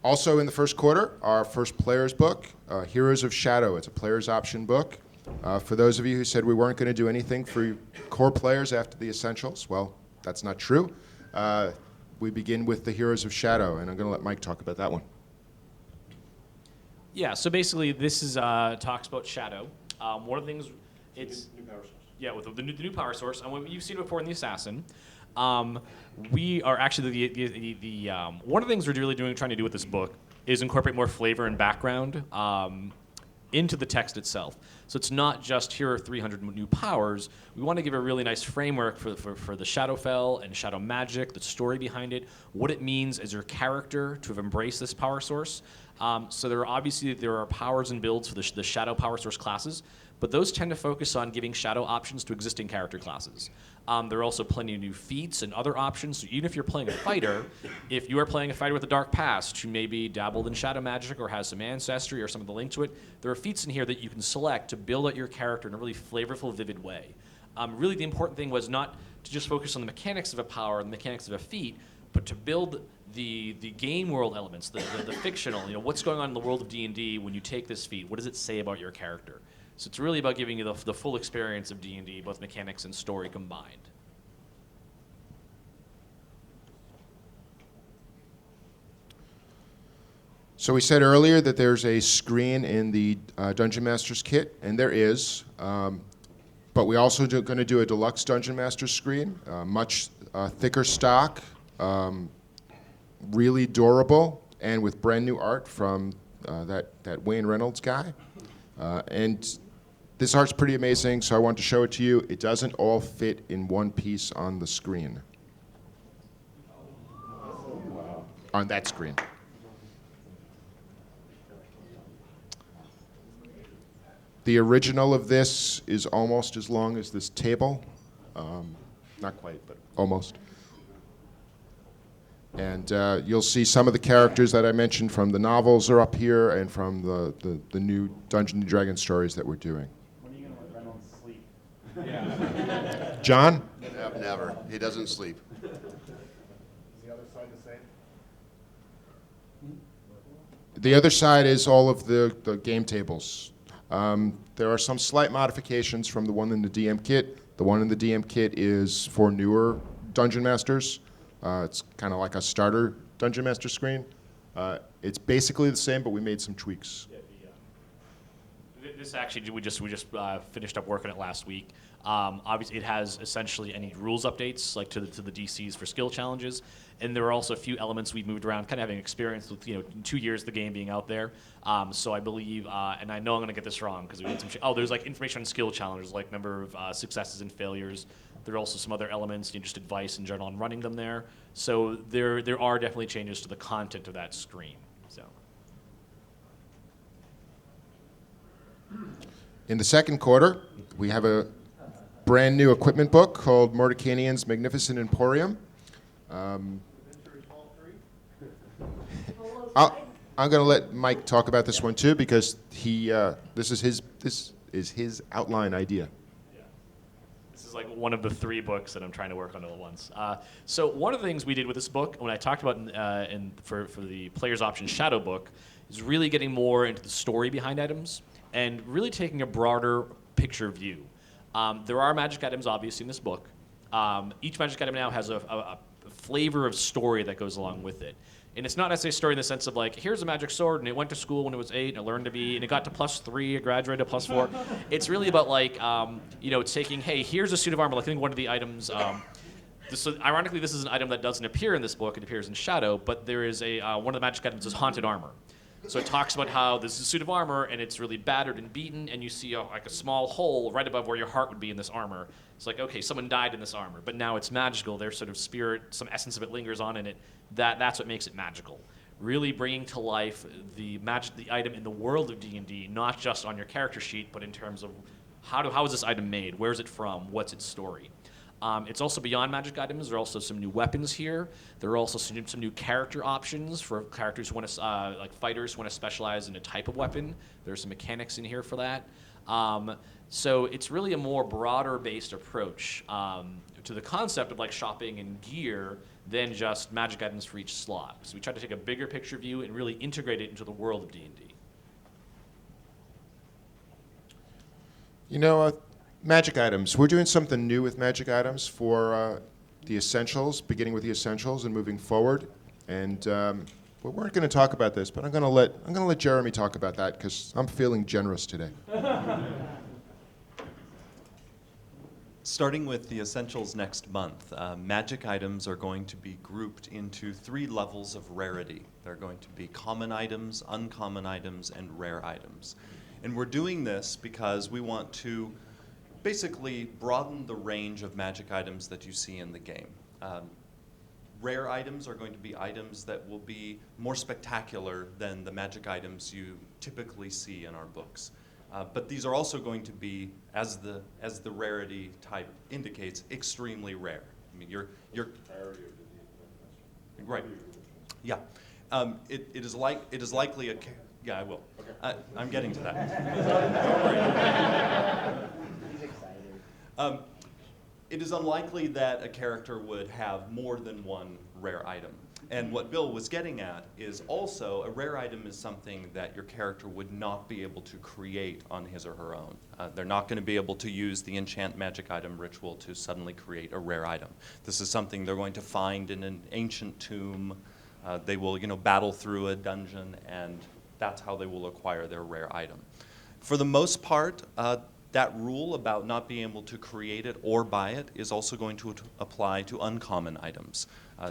Also in the first quarter, our first player's book, Heroes of Shadow. It's a player's option book. For those of you who said we weren't going to do anything for core players after the Essentials, well, that's not true. We begin with the Heroes of Shadow, and I'm going to let Mike talk about that one. Yeah, so basically this is talks about Shadow. One of the things, it's New power source. yeah, with the new power source, and what you've seen before in the Assassin. We are actually the one of the things we're really trying to do with this book is incorporate more flavor and background into the text itself. So it's not just here are 300 new powers. We want to give a really nice framework for the Shadowfell and Shadow magic, the story behind it, what it means as your character to have embraced this power source. So there are powers and builds for the Shadow power source classes, but those tend to focus on giving Shadow options to existing character classes. There are also plenty of new feats and other options. So even if you're playing a fighter, if you are playing a fighter with a dark past who maybe dabbled in shadow magic or has some ancestry or some of the link to it, there are feats in here that you can select to build out your character in a really flavorful, vivid way. Really the important thing was not to just focus on the mechanics of a power and the mechanics of a feat, but to build the game world elements, the fictional, what's going on in the world of D&D when you take this feat? What does it say about your character? So it's really about giving you the full experience of D&D, both mechanics and story combined. So we said earlier that there's a screen in the Dungeon Master's kit, and there is. But we also going to do a deluxe Dungeon Master's screen, much thicker stock, really durable, and with brand new art from that Wayne Reynolds guy. And this art's pretty amazing, so I want to show it to you. It doesn't all fit in one piece on the screen. On that screen. The original of this is almost as long as this table. Not quite, but almost. And you'll see some of the characters that I mentioned from the novels are up here and from the new Dungeons & Dragons stories that we're doing. When are you going to let Reynolds sleep? John? Never. He doesn't sleep. Is the other side the same? The other side is all of the game tables. There are some slight modifications from the one in the DM kit. The one in the DM kit is for newer Dungeon Masters. It's kind of like a starter Dungeon Master screen. It's basically the same, but we made some tweaks. Yeah, this actually, we just finished up working it last week. Obviously, it has essentially any rules updates, like to the DCs for skill challenges, and there are also a few elements we've moved around, kind of having experience with 2 years of the game being out there. So I believe, and I know I'm going to get this wrong because we had some. There's like information on skill challenges, like number of successes and failures. There are also some other elements, just advice in general on running them there. So there are definitely changes to the content of that screen. So. In the second quarter, we have a brand new equipment book called Mordecanian's Magnificent Emporium. I'm going to let Mike talk about this one too because this is his outline idea. This is like one of the 3 books that I'm trying to work on all at once. So one of the things we did with this book, when I talked about for the Player's Option Shadow book, is really getting more into the story behind items and really taking a broader picture view. There are magic items, obviously, in this book. Each magic item now has a flavor of story that goes along with it. And it's not necessarily a story in the sense of like, here's a magic sword, and it went to school when it was 8, and it learned to be, and it got to +3, it graduated to +4. It's really about like, it's taking, hey, here's a suit of armor. Like I think one of the items, ironically, this is an item that doesn't appear in this book. It appears in Shadow, but there is one of the magic items is haunted armor. So it talks about how this is a suit of armor, and it's really battered and beaten, and you see like a small hole right above where your heart would be in this armor. It's like, okay, someone died in this armor, but now it's magical. Their sort of spirit, some essence of it lingers on in it. That's what makes it magical. Really bringing to life the item in the world of D&D, not just on your character sheet, but in terms of how is this item made? Where's it from? What's its story? It's also beyond magic items. There are also some new weapons here. There are also some new character options for characters who want to, like fighters who want to specialize in a type of weapon. There's some mechanics in here for that. So it's really a more broader-based approach to the concept of like shopping and gear than just magic items for each slot. So we try to take a bigger picture view and really integrate it into the world of D&D. You know, magic items. We're doing something new with magic items for the essentials, beginning with the essentials and moving forward. And we weren't going to talk about this, but I'm going to let Jeremy talk about that because I'm feeling generous today. Starting with the essentials next month, magic items are going to be grouped into 3 levels of rarity. They're going to be common items, uncommon items, and rare items. And we're doing this because we want to basically broaden the range of magic items that you see in the game. Rare items are going to be items that will be more spectacular than the magic items you typically see in our books. But these are also going to be, as the rarity type indicates, extremely rare. I mean, you're right. Yeah, it is likely a. Yeah, I will. Okay. I'm getting to that. He's excited. It is unlikely that a character would have more than one rare item. And what Bill was getting at is also a rare item is something that your character would not be able to create on his or her own. They're not going to be able to use the enchant magic item ritual to suddenly create a rare item. This is something they're going to find in an ancient tomb. They will, battle through a dungeon, and that's how they will acquire their rare item. For the most part, that rule about not being able to create it or buy it is also going to apply to uncommon items.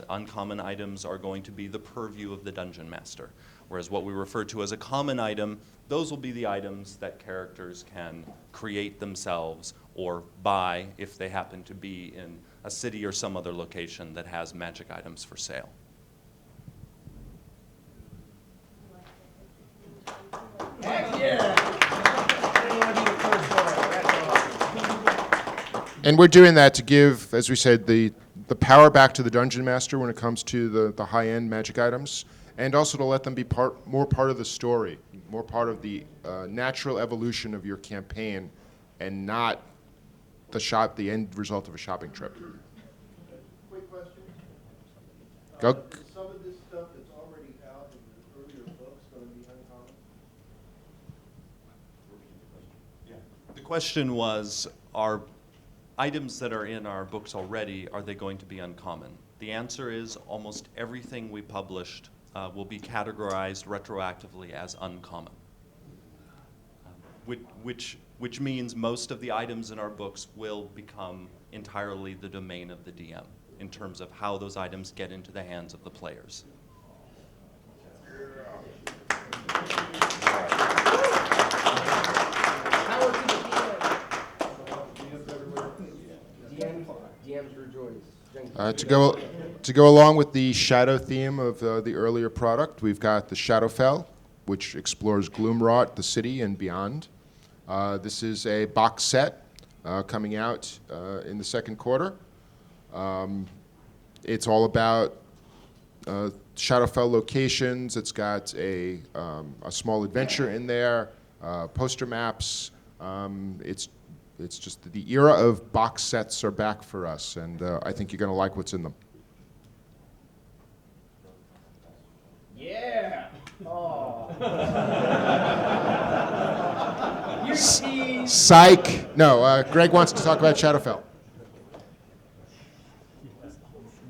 Uncommon items are going to be the purview of the dungeon master, whereas what we refer to as a common item, those will be the items that characters can create themselves or buy if they happen to be in a city or some other location that has magic items for sale. Heck yeah! I didn't want to be the first one. That's awesome. And we're doing that to give, as we said, the power back to the dungeon master when it comes to the high-end magic items, and also to let them be more part of the story, more part of the natural evolution of your campaign, and not the end result of a shopping trip. Quick question. Go. Is some of this stuff that's already out in the earlier books going to be uncommon? The question was, are items that are in our books already, are they going to be uncommon? The answer is almost everything we published will be categorized retroactively as uncommon, which means most of the items in our books will become entirely the domain of the DM in terms of how those items get into the hands of the players. Power to the DM. DMs rejoice. To go along with the shadow theme of the earlier product, we've got the Shadowfell, which explores Gloomrot, the city, and beyond. This is a box set coming out in the second quarter. It's all about Shadowfell locations. It's got a small adventure in there, poster maps. It's just the era of box sets are back for us, and I think you're going to like what's in them. Yeah. Oh. You tease. Psych. No, Greg wants to talk about Shadowfell.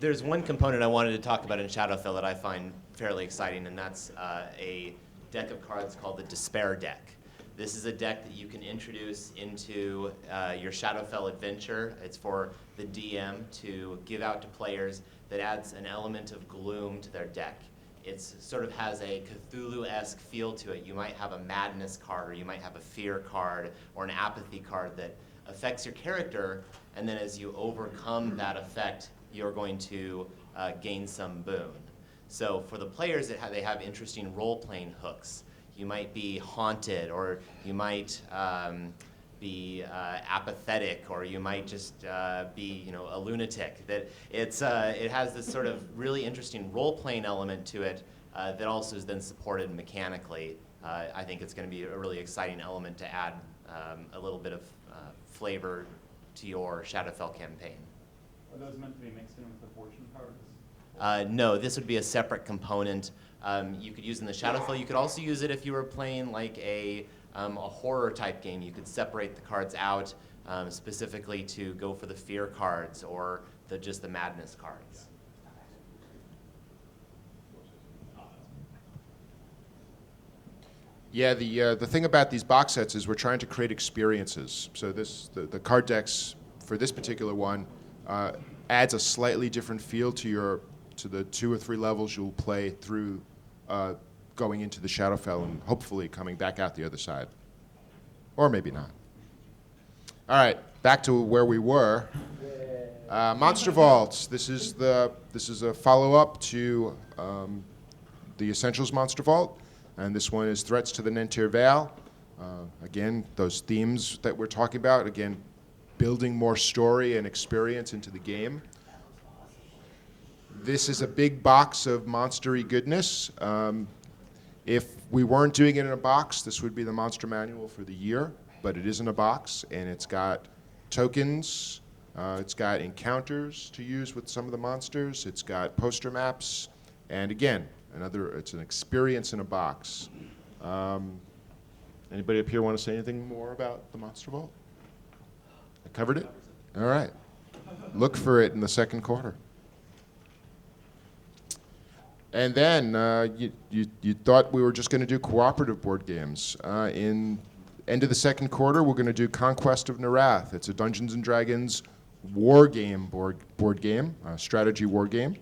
There's one component I wanted to talk about in Shadowfell that I find fairly exciting, and that's a deck of cards called the Despair deck. This is a deck that you can introduce into your Shadowfell adventure. It's for the DM to give out to players that adds an element of gloom to their deck. It sort of has a Cthulhu-esque feel to it. You might have a madness card, or you might have a fear card, or an apathy card that affects your character, and then as you overcome that effect, you're going to gain some boon. So for the players, they have interesting role-playing hooks. You might be haunted, or you might be apathetic, or you might just be, a lunatic. That it has this sort of really interesting role-playing element to it that also is then supported mechanically. I think it's going to be a really exciting element to add a little bit of flavor to your Shadowfell campaign. Are those meant to be mixed in with the fortune cards? No, this would be a separate component. You could use it in the Shadowfell. You could also use it if you were playing like a horror type game. You could separate the cards out specifically to go for the fear cards or just the madness cards. Yeah, the thing about these box sets is we're trying to create experiences. So the card decks for this particular one adds a slightly different feel to the 2 or 3 levels you'll play through going into the Shadowfell and hopefully coming back out the other side. Or maybe not. All right, back to where we were. Monster Vaults. This is a follow-up to the Essentials Monster Vault. And this one is Threats to the Nentir Vale. Again, those themes that we're talking about, again, building more story and experience into the game. This is a big box of monstery goodness. If we weren't doing it in a box, this would be the monster manual for the year, but it is in a box, and it's got tokens, it's got encounters to use with some of the monsters, it's got poster maps, and again, it's an experience in a box. Anybody up here want to say anything more about the Monster Vault? I covered it? All right. Look for it in the second quarter. And then you thought we were just going to do cooperative board games. In end of the second quarter, we're going to do Conquest of Narath. It's a Dungeons & Dragons war game board game, strategy war game.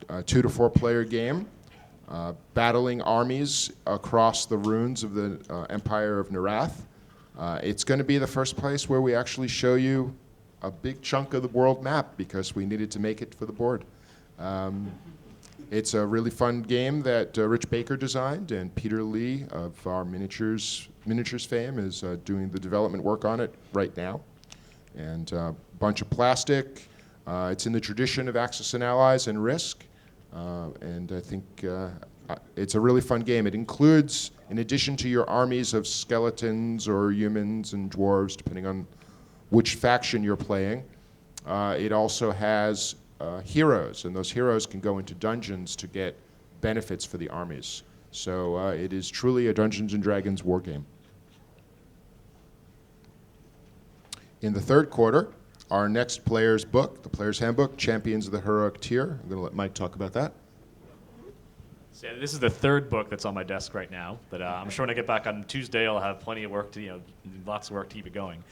A 2 to 4 player game, battling armies across the ruins of the Empire of Narath. It's going to be the first place where we actually show you a big chunk of the world map because we needed to make it for the board. It's a really fun game that Rich Baker designed, and Peter Lee of our miniatures fame is doing the development work on it right now. And a bunch of plastic. It's in the tradition of Axis and Allies and Risk. And I think it's a really fun game. It includes, in addition to your armies of skeletons or humans and dwarves, depending on which faction you're playing, it also has heroes, and those heroes can go into dungeons to get benefits for the armies. So it is truly a Dungeons & Dragons war game. In the third quarter, our next player's book, the Player's Handbook, Champions of the Heroic Tier. I'm going to let Mike talk about that. So yeah, this is the third book that's on my desk right now. But I'm sure when I get back on Tuesday, I'll have plenty of work lots of work to keep it going.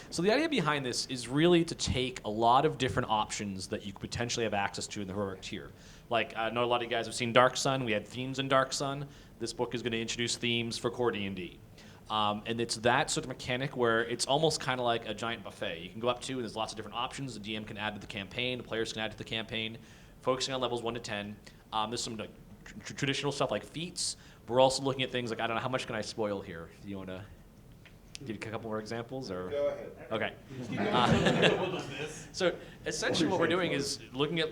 So the idea behind this is really to take a lot of different options that you could potentially have access to in the Heroic Tier. Like, I know a lot of you guys have seen Dark Sun. We had themes in Dark Sun. This book is going to introduce themes for core D&D. And it's that sort of mechanic where it's almost kind of like a giant buffet. You can go up to, and there's lots of different options. The DM can add to the campaign. The players can add to the campaign, focusing on levels 1 to 10. There's some traditional stuff like feats. We're also looking at things like, I don't know, how much can I spoil here? Do you want to give a couple more examples? Or? Go ahead. Okay. So essentially what we're doing is looking at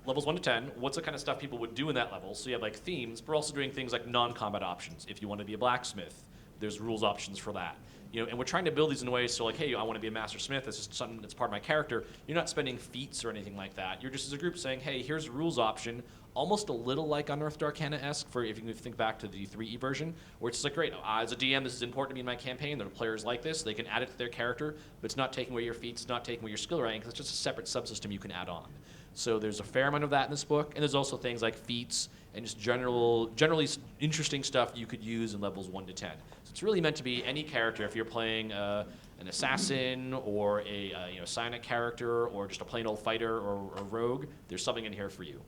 levels 1 to 10, what's the kind of stuff people would do in that level. So you have like themes, but we're also doing things like non-combat options. If you want to be a blacksmith, there's rules options for that. And we're trying to build these in ways so like, hey, I want to be a master smith. This is something that's part of my character. You're not spending feats or anything like that. You're just as a group saying, hey, here's a rules option, almost a little like Unearthed Arcana-esque for if you think back to the 3E version, where it's just like, great, as a DM, this is important to me in my campaign. There are players like this. They can add it to their character, but it's not taking away your feats. It's not taking away your skill rank. It's just a separate subsystem you can add on. So there's a fair amount of that in this book, and there's also things like feats and just generally interesting stuff you could use in levels 1 to 10. So it's really meant to be any character. If you're playing an assassin or a psionic character or just a plain old fighter or rogue, there's something in here for you.